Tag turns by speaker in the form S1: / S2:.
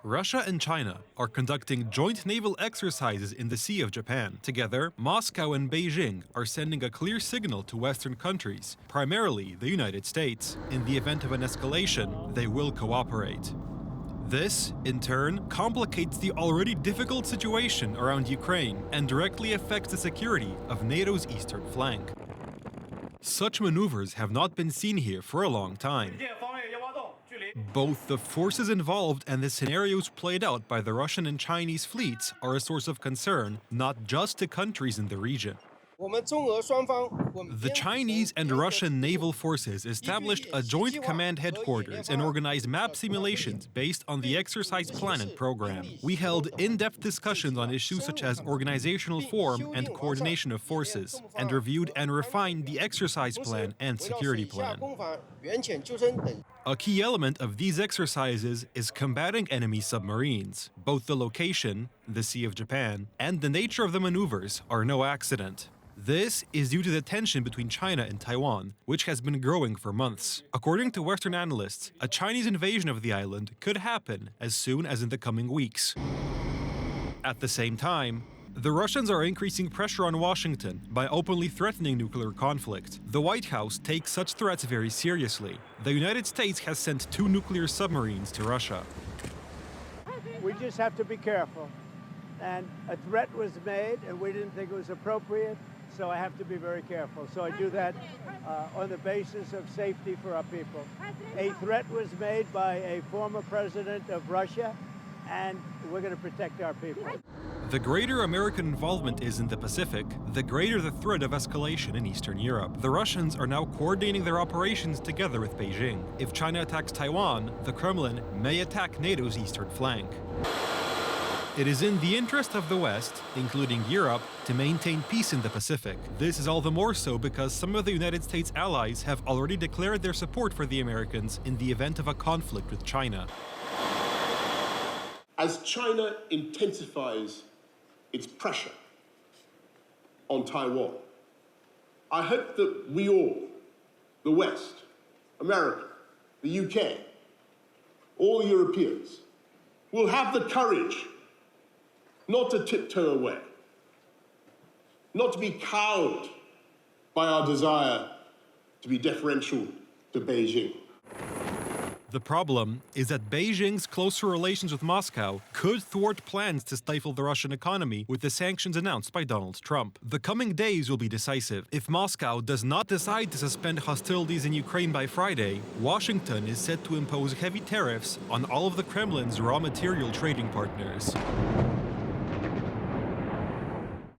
S1: Russia and China are conducting joint naval exercises in the Sea of Japan. Together, Moscow and Beijing are sending a clear signal to Western countries, primarily the United States. In the event of an escalation, they will cooperate. This, in turn, complicates the already difficult situation around Ukraine and directly affects the security of NATO's eastern flank. Such maneuvers have not been seen here for a long time. Both the forces involved and the scenarios played out by the Russian and Chinese fleets are a source of concern, not just to countries in the region. The Chinese and Russian naval forces established a joint command headquarters and organized map simulations based on the exercise plan and program. We held in-depth discussions on issues such as organizational form and coordination of forces, and reviewed and refined the exercise plan and security plan. A key element of these exercises is combating enemy submarines. Both the location, the Sea of Japan, and the nature of the maneuvers are no accident. This is due to the tension between China and Taiwan, which has been growing for months. According to Western analysts, a Chinese invasion of the island could happen as soon as in the coming weeks. At the same time, the Russians are increasing pressure on Washington by openly threatening nuclear conflict. The White House takes such threats very seriously. The United States has sent 2 nuclear submarines to Russia.
S2: We just have to be careful. And a threat was made, and we didn't think it was appropriate. So I have to be very careful. So I do that on the basis of safety for our people. A threat was made by a former president of Russia, and we're going to protect our people.
S1: The greater American involvement is in the Pacific, the greater the threat of escalation in Eastern Europe. The Russians are now coordinating their operations together with Beijing. If China attacks Taiwan, the Kremlin may attack NATO's eastern flank. It is in the interest of the West, including Europe, to maintain peace in the Pacific. This is all the more so because some of the United States allies have already declared their support for the Americans in the event of a conflict with China.
S3: As China intensifies its pressure on Taiwan, I hope that we all, the West, America, the UK, all Europeans, will have the courage not to tiptoe away, not to be cowed by our desire to be deferential to Beijing.
S1: The problem is that Beijing's closer relations with Moscow could thwart plans to stifle the Russian economy with the sanctions announced by Donald Trump. The coming days will be decisive. If Moscow does not decide to suspend hostilities in Ukraine by Friday, Washington is set to impose heavy tariffs on all of the Kremlin's raw material trading partners.